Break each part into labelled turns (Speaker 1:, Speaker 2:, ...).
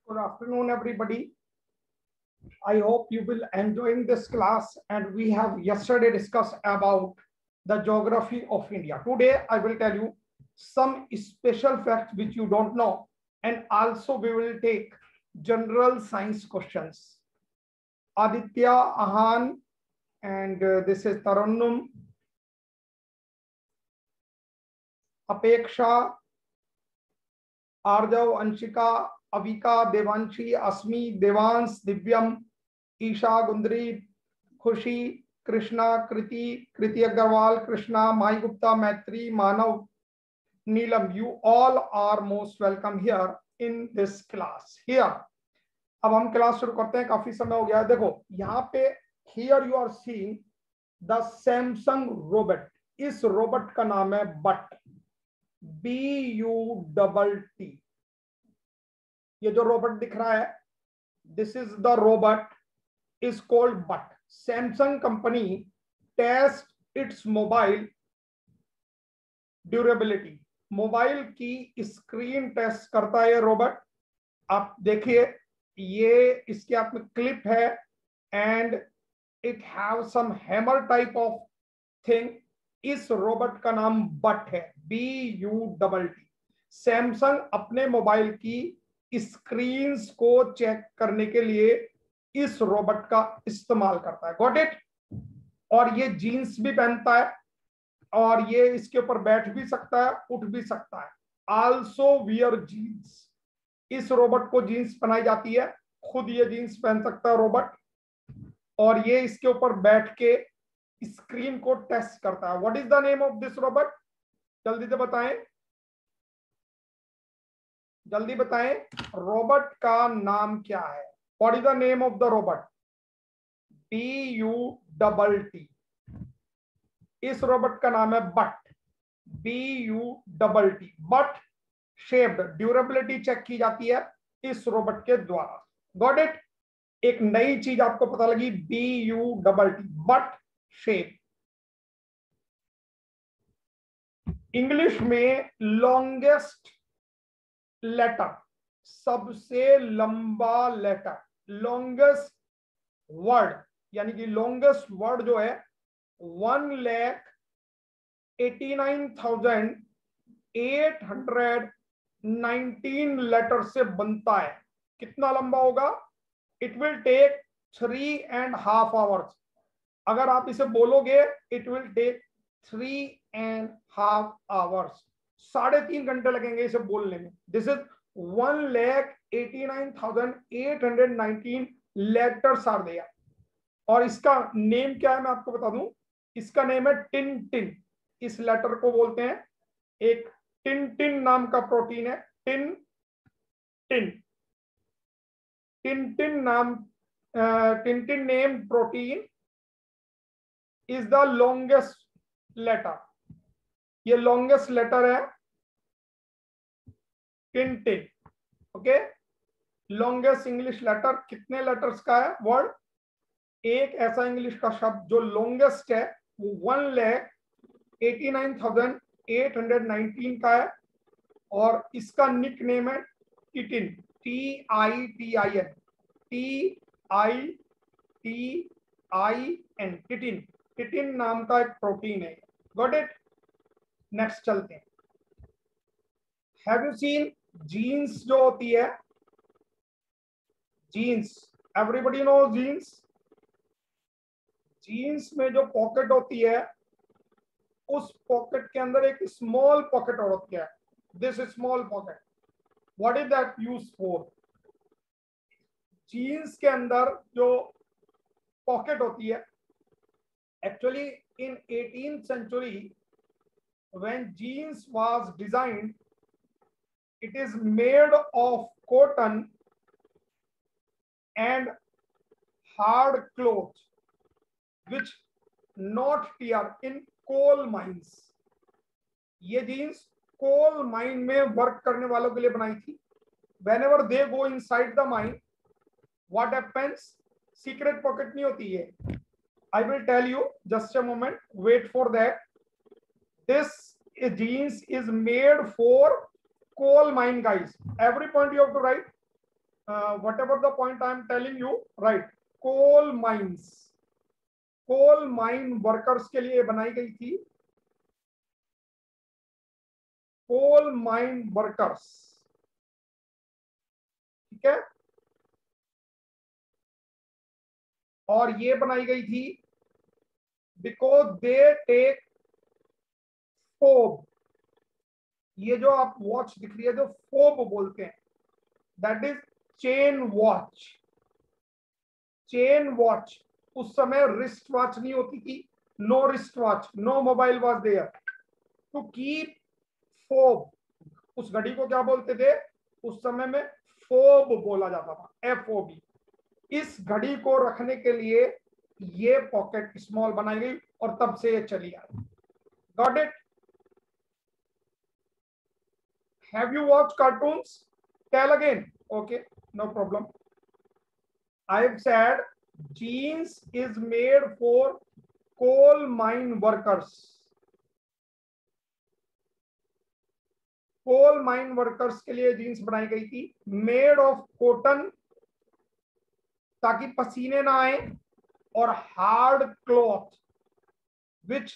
Speaker 1: Good afternoon, everybody. I hope you will enjoying this class. And we have yesterday discussed about the geography of India. Today, I will tell you some special facts which you don't know. And also we will take general science questions. Aditya, Ahan, and this is Tarannum, Apeksha, Arjav, Anshika, Avika, Devanshi, Asmi, Devans, Divyam, Isha, Gundri, Khushi, Krishna, Kriti, Kriti Agarwal, Krishna, Mai Gupta, Maitri, Manav, Neelam. You all are most welcome here in this class. Here, अब हम class शुरू करते हैं. काफी समय हो गया है. देखो यहाँ पे here you are seeing the Samsung robot. इस रोबोट का नाम है बट, BUTT. ये जो रोबोट दिख रहा है, this is the robot is called butt. Samsung company test its mobile durability. Mobile की स्क्रीन टेस्ट करता है ये रोबोट. आप देखिए, ये इसके हाथ में क्लिप है and it have some hammer type of thing. इस रोबोट का नाम बट है, BUTT. सैमसंग अपने मोबाइल की स्क्रीन्स को चेक करने के लिए इस रोबोट का इस्तेमाल करता है. Got it. और ये जीन्स भी पहनता है और ये इसके ऊपर बैठ भी सकता है, उठ भी सकता है. Also wear jeans. इस रोबोट को जीन्स पहनाई जाती है, खुद ये जीन्स पहन सकता है रोबोट, और ये इसके ऊपर बैठ के स्क्रीन को टेस्ट करता है. What is the name of this robot? जल्दी से बताएं, जल्दी बताएं, रोबोट का नाम क्या है? What is the name of the robot? BUTT. इस रोबोट का नाम है butt, BUTT. Butt shaped. Durability check की जाती है इस रोबोट के द्वारा. Got it. एक नई चीज आपको पता लगी, BUTT, बट शेप. इंग्लिश में लॉन्गेस्ट लेटर, सबसे लंबा लेटर, लॉन्गेस्ट वर्ड, यानी कि लॉन्गेस्ट वर्ड जो है 1,89,819 लेटर से बनता है. कितना लंबा होगा? It will take 3.5 hours. अगर आप इसे बोलोगे, इट विल टेक 3.5 hours. 3.5 घंटे लगेंगे इसे बोलने में. This is 1,89,819 letters are there. और इसका नेम क्या है मैं आपको बता दूं. इसका नेम है टिन. इस लेटर को बोलते हैं, एक टिन नाम का प्रोटीन है. टिन नाम, tin name protein is the longest letter. ये लॉन्गेस्ट लेटर है tin. Okay. Longest English letter कितने लेटर्स का है वर्ड? एक ऐसा इंग्लिश का शब्द जो लॉन्गेस्ट है वो 1,89,819 का है, और इसका निक नेम है टिटिन. TITIN. टिटिन नाम का एक प्रोटीन है. Got it. नेक्स्ट चलते हैं. हैव यू सीन जीन्स जो होती है, jeans, everybody know jeans. Jeans में जो पॉकेट होती है, उस पॉकेट के अंदर एक स्मॉल पॉकेट और होती है. This small pocket, what is that use for? Jeans के अंदर जो पॉकेट होती है, actually in 18th century when jeans was designed, it is made of cotton and hard cloth which not tear in coal mines. ये jeans coal mine में work करने वालों के लिए बनाई थी. whenever they go inside the mine, what happens? Secret pocket नहीं होती है. I will tell you, just a moment, wait for that. This jeans is made for coal mine, guys. Every point you have to write. whatever the point I am telling you, right? Coal mines, coal mine workers के लिए बनाई गई थी, कोल mine workers, ठीक है। और ये बनाई गई थी बिकॉज दे टेक फोब, ये जो आप वॉच दिख रही है जो फोब बोलते हैं, that is chain watch. Chain watch, उस समय रिस्ट वॉच नहीं होती थी, no wrist watch, no mobile watch there, to keep fob, उस घड़ी को क्या बोलते थे उस समय में, फोब बोला जाता था, FOB। इस घड़ी को रखने के लिए ये पॉकेट स्मॉल बनाई गई और तब से ये चली आई। Got it? Have you watch cartoons? Tell again. Okay, no problem. I have said jeans is made for coal mine workers, coal mine workers के लिए जीन्स बनाई गई थी, मेड ऑफ कॉटन, ताकि पसीने ना आए, और hard cloth which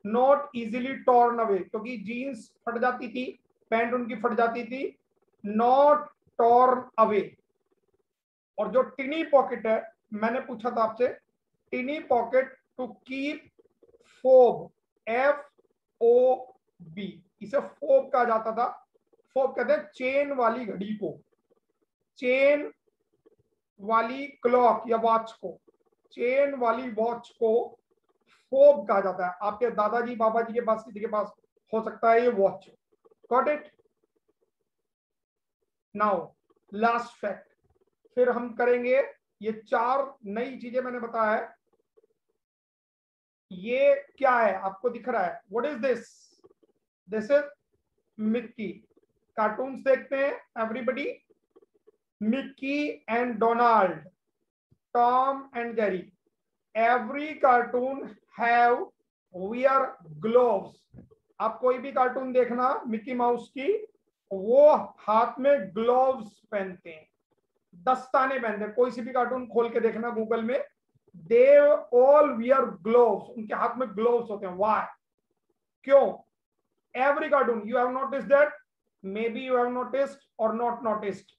Speaker 1: not easily torn away, क्योंकि जीन्स फट जाती थी, पैंट उनकी फट जाती थी, नॉट टॉर्न अवे। और जो टिनी पॉकेट है, मैंने पूछा था आपसे, tiny pocket to keep fob, FOB, इसे फोब कहा जाता था। फोब कहते हैं चेन वाली घड़ी को, चेन वाली क्लॉक या वॉच को, चेन वाली वॉच को फोब कहा जाता है। आपके दादाजी बाबा जी के पास, किसी के पास हो सकता है ये watch. Got it? Now last fact, फिर हम करेंगे ये 4 नई चीजें मैंने बताया है। ये क्या है आपको दिख रहा है? What is this? This is Mickey. Cartoons देखते हैं everybody, Mickey and Donald, Tom and Jerry, every cartoon have wear gloves. आप कोई भी कार्टून देखना मिक्की माउस की, वो हाथ में ग्लोव्स पहनते हैं, दस्ताने पहनते हैं। कोई सी भी कार्टून खोल के देखना गूगल में, दे ऑल वियर ग्लोव्स, उनके हाथ में ग्लोव्स होते हैं। व्हाई? क्यों? Every cartoon, you have noticed that? Maybe you have noticed और not noticed,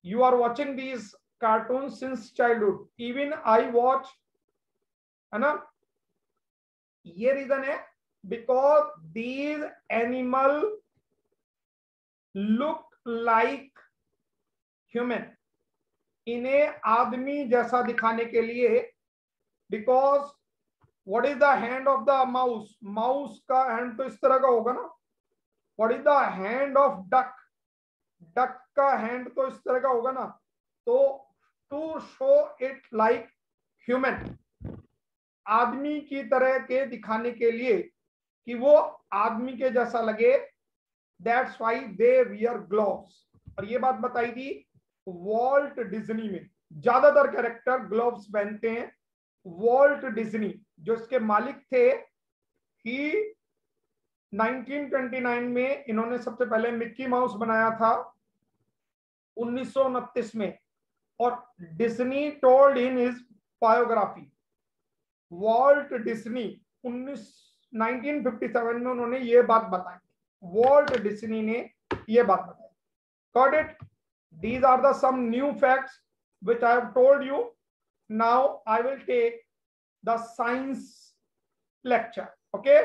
Speaker 1: you are watching these cartoons since childhood, even I watch, है ना? ये रीजन है because these animal look like human, इन्हें आदमी जैसा दिखाने के लिए, because what is the hand of the mouse, mouse का हैंड तो इस तरह का होगा ना। What is the hand of duck, duck का हैंड तो इस तरह का होगा ना। तो to show it like human, आदमी की तरह के दिखाने के लिए कि वो आदमी के जैसा लगे, that's why they wear gloves. और ये बात बताई थी वॉल्ट डिज्नी में, ज्यादातर कैरेक्टर ग्लोव्स पहनते हैं। वॉल्ट डिज्नी जो इसके मालिक थे, ही 1929 में इन्होंने सबसे पहले मिक्की माउस बनाया था, 1929 में। और Disney told in his biography, Walt Disney 1957 में उन्होंने ये बात बताई, वॉल्ट डिज्नी ने ये बात बताई। Got it? These are the some new facts which I have told you. Now I will take the science lecture. Okay?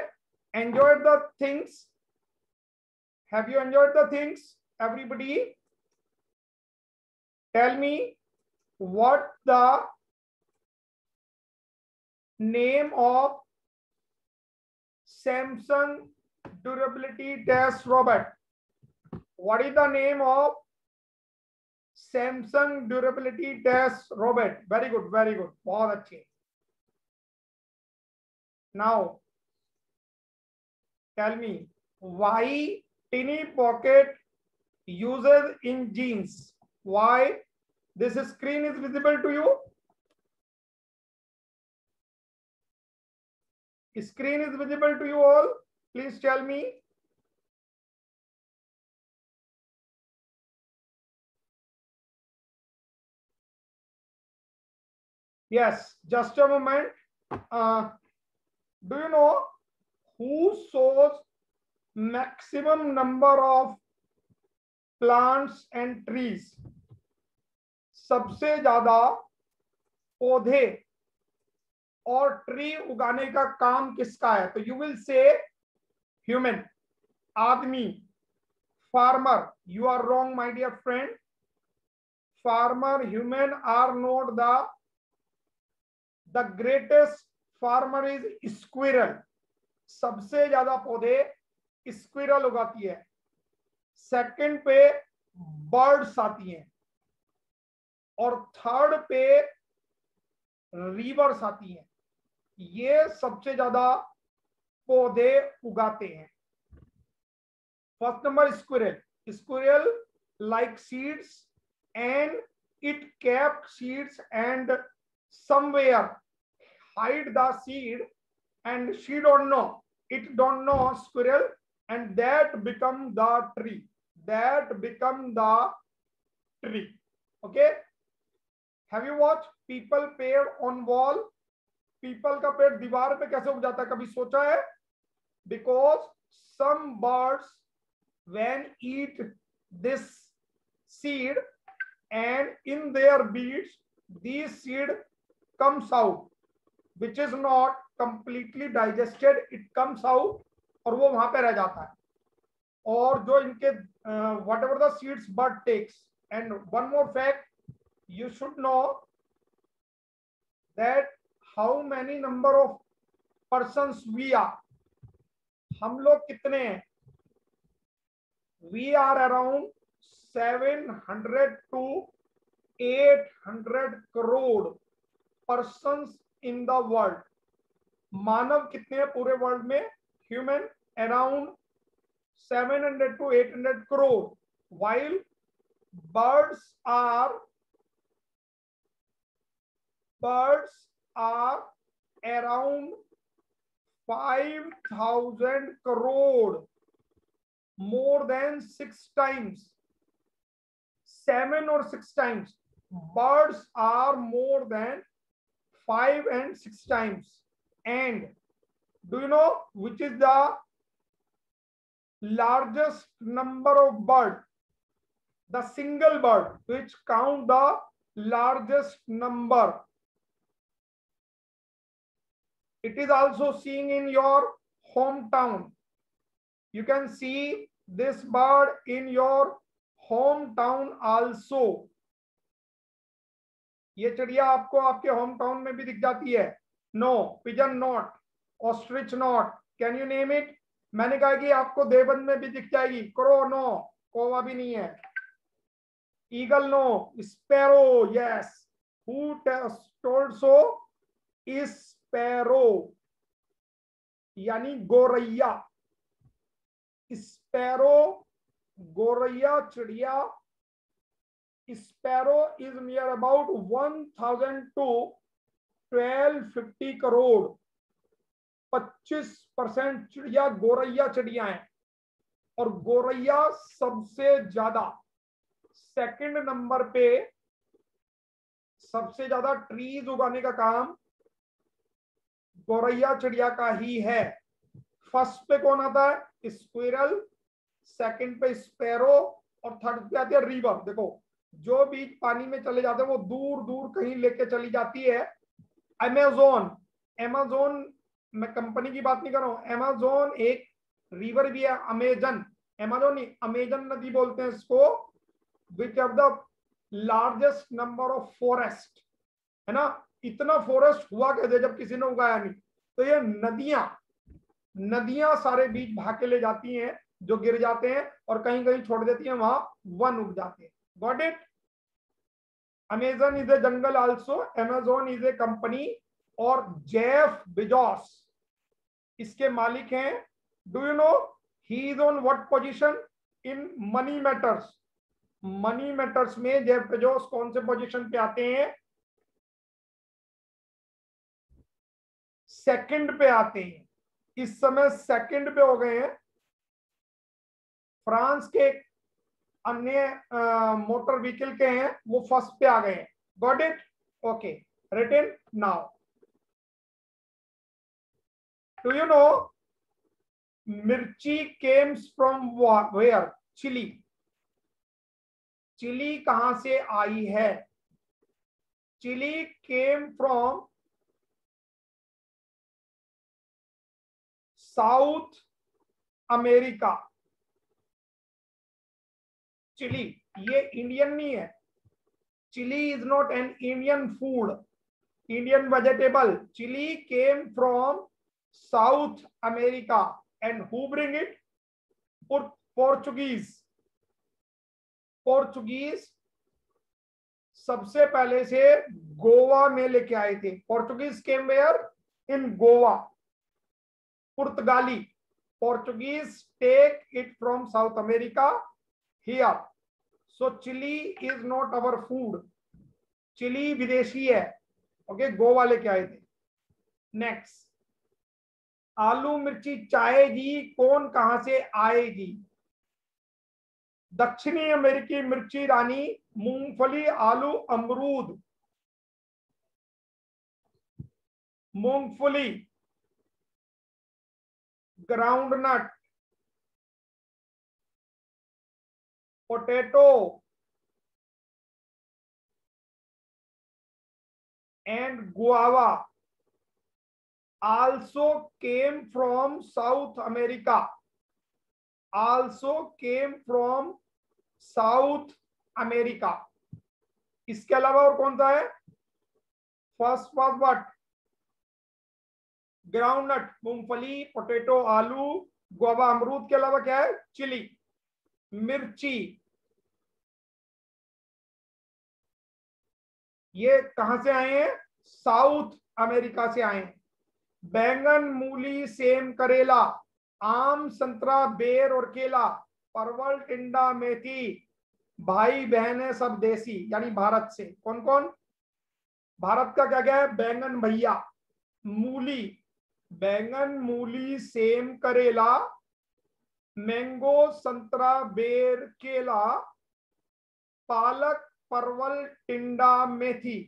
Speaker 1: Enjoyed the things? Have you enjoyed the things? Everybody, tell me what the name of Samsung durability test robot. What is the name of Samsung durability test robot? Very good, very good. बहुत अच्छे. Now tell me why tiny pocket uses in jeans. Why this screen is visible to you? Screen is visible to you all? Please tell me. Yes, just a moment. Do you know who shows maximum number of plants and trees? सबसे ज्यादा पौधे और tree उगाने का काम किसका है? तो यू विल से ह्यूमन, आदमी, farmer. You are wrong my dear friend. Farmer, human are not the greatest. Farmer is squirrel. सबसे ज्यादा पौधे स्क्विरल उगाती है. सेकंड पे बर्ड्स आती हैं और थर्ड पे रिवर्स आती हैं. ये सबसे ज्यादा पौधे उगाते हैं. First number squirrel. Squirrel like seeds and it kept seeds and somewhere hide the seed and she don't know, it don't know squirrel, and that become the tree. That become the tree. Okay, have you watched people पेड़ on wall? People का पेड़ दीवार पे कैसे उग जाता है, कभी सोचा है? Because some birds when eat this seed and in their beaks these seed comes out which is not completely digested. It comes out और वो वहां पे रह जाता है. और जो इनके whatever the seeds bird takes. And one more fact you should know that how many number of persons we are. हम लोग कितने हैं? We are around 700 to 800 crore persons in the world. मानव कितने हैं पूरे वर्ल्ड में? Human around 700 to 800 crore, while birds are around 5,000 crore, more than 6 times. 7 or 6 times. Birds are more than 5 and 6 times. And do you know which is the largest number of bird? The single bird which count the largest number. It is also seen in your hometown. You can see this bird in your hometown also. ये चिड़िया आपको आपके home town में भी दिख जाती है. No, pigeon not, ostrich not. Can you name it? मैंने कहा कि आपको देवबंद में भी दिख जाएगी. क्रो नो, कौवा भी नहीं है. Eagle no, sparrow yes. Who told so? Sparrow यानी गोरैया. स्पैरो, गोरैया चिड़िया. Sparrow is near about 1,000 to 1,250 crore. 25% चिड़िया गोरैया चिड़िया है. और गोरैया सबसे ज्यादा, सेकंड नंबर पे सबसे ज्यादा ट्रीज उगाने का काम गोरैया चिड़िया का ही है. फर्स्ट पे कौन आता है? स्क्विरल. सेकंड पे स्पैरो और थर्ड पे आती है रिवर. देखो जो बीज पानी में चले जाते हैं वो दूर दूर कहीं लेके चली जाती है. अमेज़न, अमेज़न, मैं कंपनी की बात नहीं कर रहा हूं. अमेज़न एक रिवर भी है. अमेजन, अमेज़न नहीं, अमेजन नदी बोलते हैं इसको. Which of the largest number of forest, है ना. इतना फॉरेस्ट हुआ कैसे जब किसी ने उगाया नहीं? तो ये नदियां सारे बीज भाग के ले जाती हैं जो गिर जाते हैं और कहीं कहीं छोड़ देती हैं, वहां वन उग जाते हैं. Got it? Amazon is a jungle also. Amazon is a company. और जेफ बेजोस इसके मालिक हैं. Do you know he is on what position in money matters? Money matters में जेफ बेजोस कौन से पोजीशन पे आते हैं? सेकंड पे आते हैं. इस समय सेकंड पे हो गए हैं. फ्रांस के अन्य मोटर व्हीकल के हैं वो फर्स्ट पे आ गए हैं. Got it? Okay. written now. Do you know mirchi came from where? Chili. Chilli कहां से आई है? Chilli came from South America. Chilli ये इंडियन नहीं है. Chilli is not an Indian food, Indian vegetable. Chilli came from South America. And who bring it? Portuguese. Portuguese सबसे पहले से गोवा में लेके आए थे. Portuguese came where? In Goa. पुर्तगाली. Portuguese take it from South America here. So chilli is not our food. Chilli विदेशी है. ओके, गोवा लेके आए थे. नेक्स्ट, आलू मिर्ची चाहेगी कौन कहां से आएगी? दक्षिणी अमेरिकी मिर्ची रानी, मूंगफली, आलू, अमरूद. मूंगफली, groundnut, potato and guava also came from South America. Also came from South America. इसके अलावा और कौन सा है? First was what? ग्राउंडनट, मूंगफली, पोटैटो, आलू, गुआवा, अमरूद. के अलावा क्या है? चिली. मिर्ची ये कहां से आए हैं? साउथ अमेरिका से आए हैं. बैंगन, मूली, सेम, करेला, आम, संतरा, बेर और केला, परवल, टिंडा, मेथी, भाई बहन है सब देसी, यानी भारत से. कौन कौन? भारत का क्या क्या है? बैंगन भैया, मूली, बैंगन, मूली, सेम, करेला, मैंगो, संतरा, बेर, केला, पालक, परवल, टिंडा, मेथी.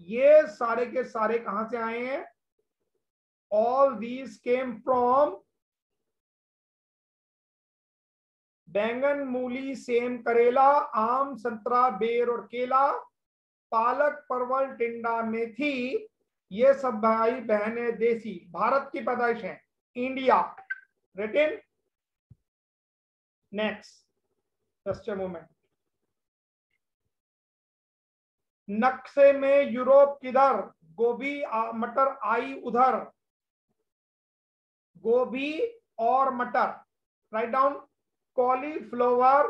Speaker 1: ये सारे के सारे कहां से आए हैं? ऑल दीज केम फ्रॉम बैंगन, मूली, सेम, करेला, आम, संतरा, बेर और केला, पालक, परवल, टिंडा, मेथी. ये सब भाई बहने देसी, भारत की पैदाइश है. India. Written. Next, just a moment. नक्शे में यूरोप किधर? गोभी मटर आई उधर. गोभी और मटर. Write down. कॉलीफ्लावर,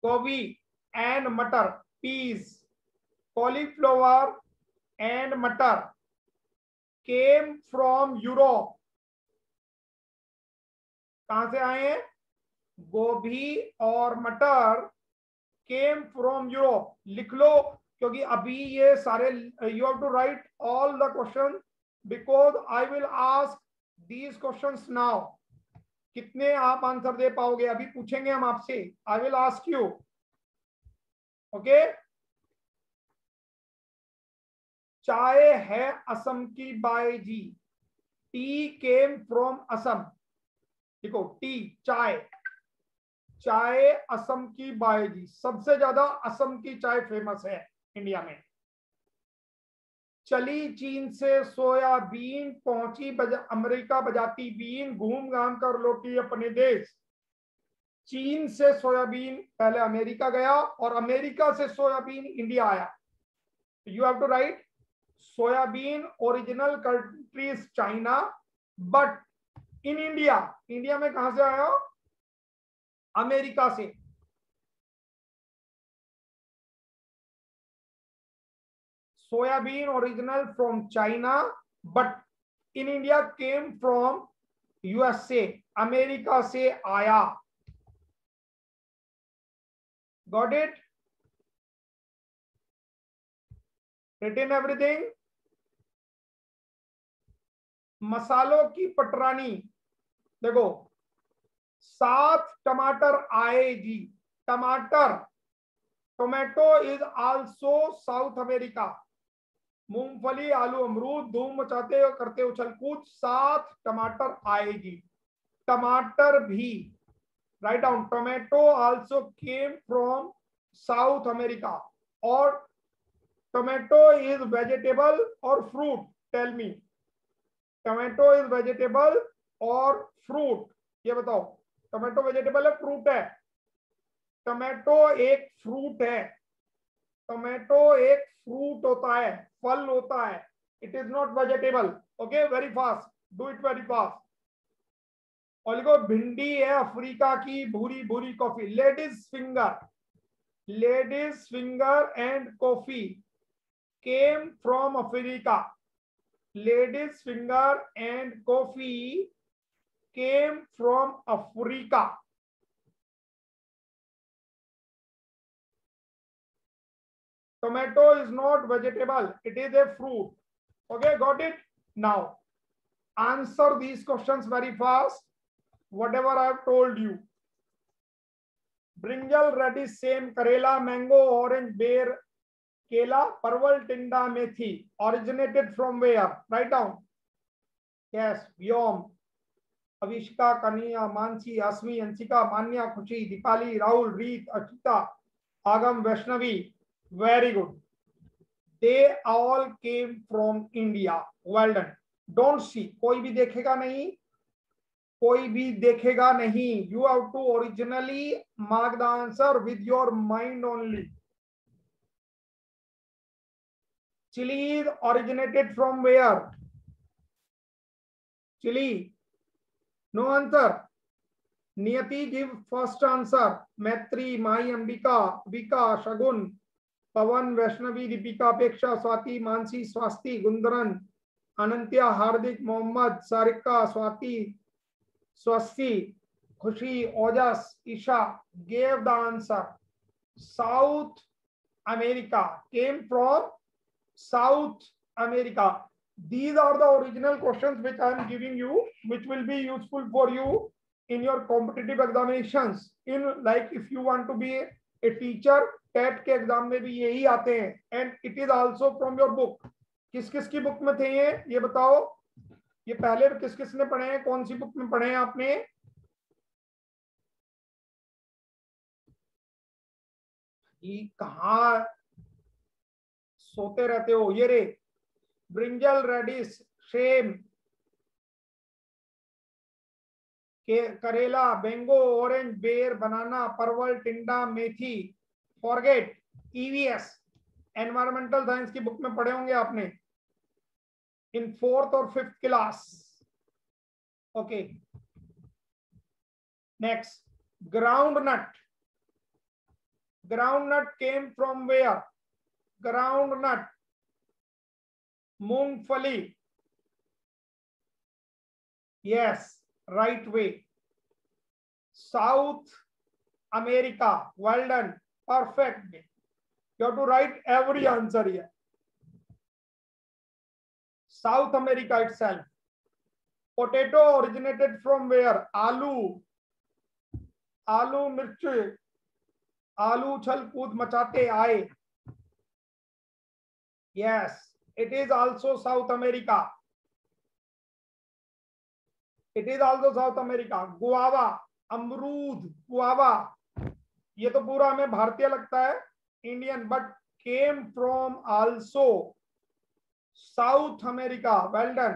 Speaker 1: गोभी एंड मटर, पीस. कॉलीफ्लावर एंड मटर केम फ्रॉम यूरोप. कहां से आए हैं? गोभी और मटर केम फ्रॉम यूरोप. लिख लो, क्योंकि अभी ये सारे you have to write all the question because I will ask these questions now. कितने आप आंसर दे पाओगे अभी पूछेंगे हम आपसे. I will ask you. Okay. चाय है असम की बायजी. Tea came from Assam. देखो, टी चाय. चाय असम की बायजी. सबसे ज्यादा असम की चाय फेमस है इंडिया में. चली चीन से सोयाबीन, पहुंची अमेरिका बजाती बीन, घूम घाम कर लौटी अपने देश. चीन से सोयाबीन पहले अमेरिका गया और अमेरिका से सोयाबीन इंडिया आया. You have to write soybean original countries China, but in India. India में कहां से आया? अमेरिका से. Soybean original from China, but in India came from USA. America से आया. Got it? Written everything. मसालों की पटरानी. देखो, 7 टमाटर आएगी. टमाटर tomato is also South America. मूंगफली, आलू, अमरूद, धूम मचाते और करते उछल कूद, साथ टमाटर आएगी। टमाटर भी, right down, tomato also came from South America. और टोमेटो इज वेजिटेबल और fruit, tell me, tomato is vegetable और फ्रूट, ये बताओ, टोमेटो वेजिटेबल है फ्रूट है? टोमेटो एक फ्रूट है, टोमेटो एक फ्रूट होता है, फल होता है, it is not vegetable. Okay, very fast, do it very fast. और लिखो भिंडी है अफ्रीका की भूरी भूरी coffee. Ladies finger and coffee came from Africa. Ladies finger and coffee came from Africa. Tomato is not vegetable, it is a fruit. Okay, got it? Now answer these questions very fast, whatever I have told you. Brinjal, radish, same, karela, mango, orange, bear, kela, parval, tinda, methi originated from where? Write down. Yes, Vyom, Avishka, Kaniya, Mansi, Asmi, Ansika, Manya, Khushi, Dipali, Rahul, Reet, Achita, Agam, Vaishnavi. Very good. They all came from India. Well done. Don't see. कोई भी देखेगा नहीं, कोई भी देखेगा नहीं. You have to originally mark the answer with your mind only. Chili is originated from where? Chili. No answer. Niyati, give first answer. Maitri, Mai, Ambika, Vika, Shagun, पवन, वैष्णवी, दीपिका, अपेक्षा, स्वाति, मानसी, स्वास्ति, गुंदरन, अनंत्या, हार्दिक, मोहम्मद, सारिका, स्वाति, स्वस्ति, खुशी, ओजस, Isha gave the answer. South America, came from South America. These are the original questions which I am giving you, which will be useful for you in your competitive examinations. In like if you want to be a teacher, TET के exam में भी यही आते हैं. And it is also from your book. किस किस की book में थे ये बताओ. ये पहले किस किस ने पढ़े हैं, कौन सी बुक में पढ़े हैं आपने? ये कहाँ सोते रहते हो? ये रे, ब्रिंजल, रेडिश, सेम, करेला, बेंगो, ऑरेंज, बेर, बनाना, परवल, टिंडा, मेथी. फॉरगेट, ईवीएस, एनवायरमेंटल साइंस की बुक में पढ़े होंगे आपने इन 4th और 5th class. Okay, next, groundnut. Groundnut came from where? Groundnut, मूंगफली. Yes, right way. South America. Well done, perfect. You have to write every answer here. South America itself. Potato originated from where? Aloo. आलू, मिर्च, आलू छल कूद मचाते आए. Yes, it is also South America. It is also South America. Guava, अमरूद, guava, ये तो पूरा हमें भारतीय लगता है, Indian, but came from also South America. Well done,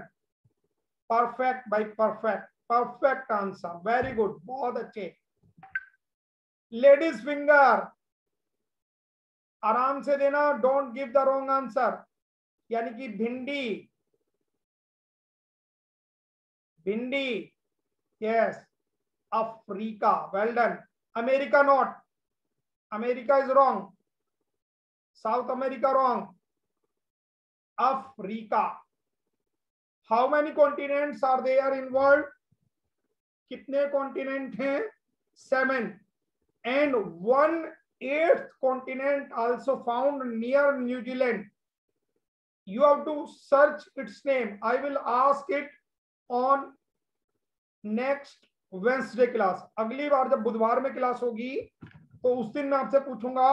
Speaker 1: perfect भाई, perfect, perfect answer, very good, बहुत अच्छे. लेडीज फिंगर, आराम से देना, don't give the wrong answer. यानी कि भिंडी, भिंडी, yes, Africa. Well done. America not, America is wrong. South America wrong. Africa. How many continents are there in world? कितने continent हैं? 7. And 1/8 continent also found near New Zealand. You have to search its name. I will ask it on next Wednesday class. अगली बार जब बुधवार में class होगी तो उस दिन मैं आपसे पूछूंगा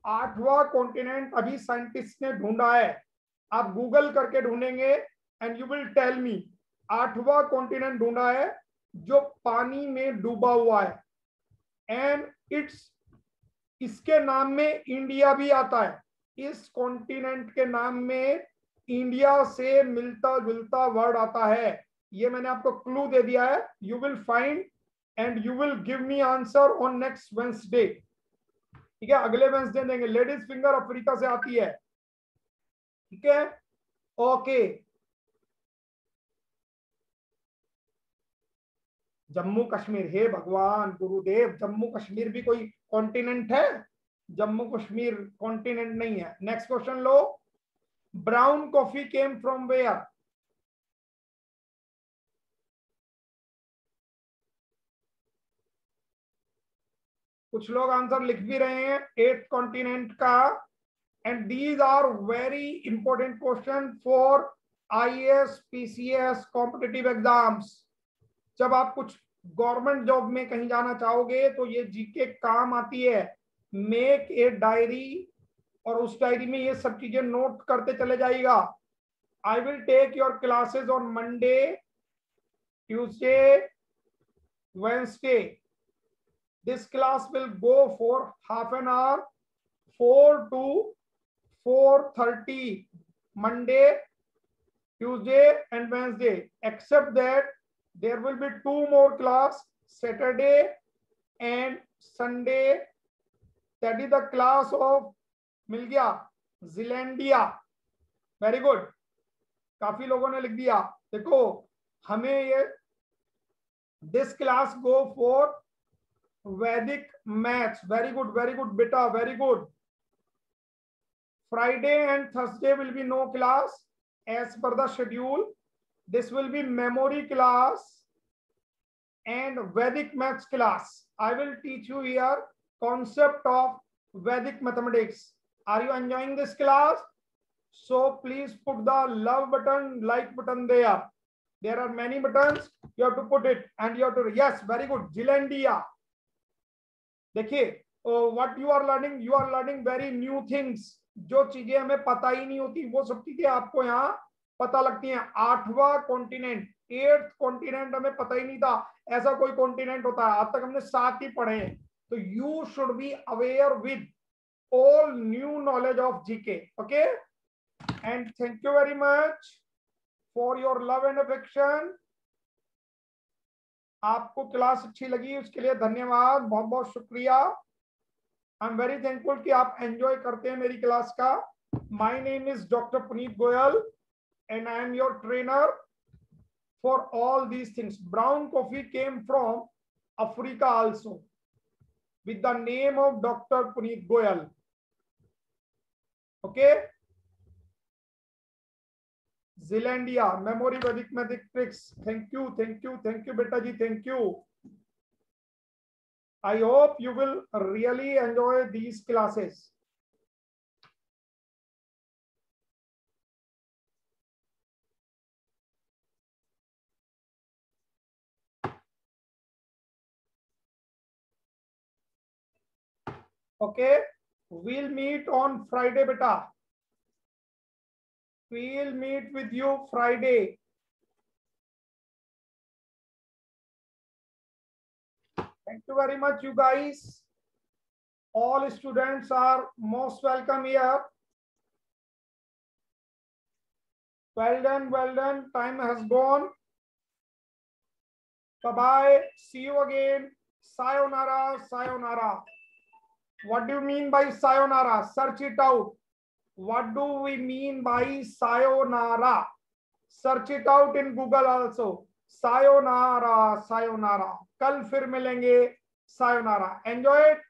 Speaker 1: 8वां कॉन्टिनेंट अभी साइंटिस्ट ने ढूंढा है, आप गूगल करके ढूंढेंगे and you will tell me. 8वां कॉन्टिनेंट ढूंढा है जो पानी में डूबा हुआ है, एंड इसके नाम में इंडिया भी आता है। इस कॉन्टिनेंट के नाम में इंडिया से मिलता जुलता वर्ड आता है। ये मैंने आपको क्लू दे दिया है। You will find and you will give me answer on next Wednesday. ठीक है, अगले वेंसडे देंगे। लेडीज फिंगर अफ्रीका से आती है। ठीक है, ओके। जम्मू कश्मीर, हे भगवान गुरुदेव, जम्मू कश्मीर भी कोई कॉन्टिनेंट है? जम्मू कश्मीर कॉन्टिनेंट नहीं है। नेक्स्ट क्वेश्चन लो। Brown coffee came from where? कुछ लोग आंसर लिख भी रहे हैं 8th कॉन्टिनेंट का। And these are very important question for IAS PCS competitive exams. जब आप कुछ गवर्नमेंट जॉब में कहीं जाना चाहोगे तो ये जीके काम आती है। मेक ए डायरी और उस डायरी में ये सब चीजें नोट करते चले जाइएगा। I will take your classes on Monday, Tuesday, Wednesday. This class will go for half an hour, 4 to 4:30, Monday, Tuesday and Wednesday. Except that there will be 2 more class, Saturday and Sunday. That is the class of मिल गया Zealandia. Very good. काफी लोगों ने लिख दिया। देखो हमें ये this class go for Vedic maths. Very good beta, very good. Friday and Thursday will be no class as per the schedule. This will be memory class and Vedic maths class. I will teach you here concept of Vedic mathematics. Are you enjoying this class? So please put the love button, like button there. There are many buttons. You have to put it and you have to, yes, very good. Zealandia. देखिए what you are learning very new things. जो चीजें हमें पता ही नहीं होती वो सब चीजें आपको यहाँ पता लगती हैं। 8वां कॉन्टिनेंट, 8th कॉन्टिनेंट हमें पता ही नहीं था ऐसा कोई कॉन्टिनेंट होता है। आज तक हमने 7 ही पढ़े हैं। तो you should be aware with all new knowledge of GK. Okay, and thank you very much for your love and affection. आपको क्लास अच्छी लगी उसके लिए धन्यवाद, बहुत बहुत शुक्रिया। आई एम वेरी थैंकफुल कि आप एंजॉय करते हैं मेरी क्लास का। My name is doctor Puneet Goyal and I am your trainer for all these things. Brown coffee came from Africa also with the name of doctor Puneet Goyal. Okay, Zealandia, memory Vedic mathematics. Thank you beta ji, thank you. I hope you will really enjoy these classes. Okay, we'll meet on Friday beta. We'll meet with you Friday. Thank you very much, you guys. All students are most welcome here. Well done. Time has gone. Bye-bye. See you again. Sayonara. What do you mean by sayonara? Search it out. What do we mean by sayonara? Search it out in Google also. Sayonara. कल फिर मिलेंगे। Sayonara. Enjoy it.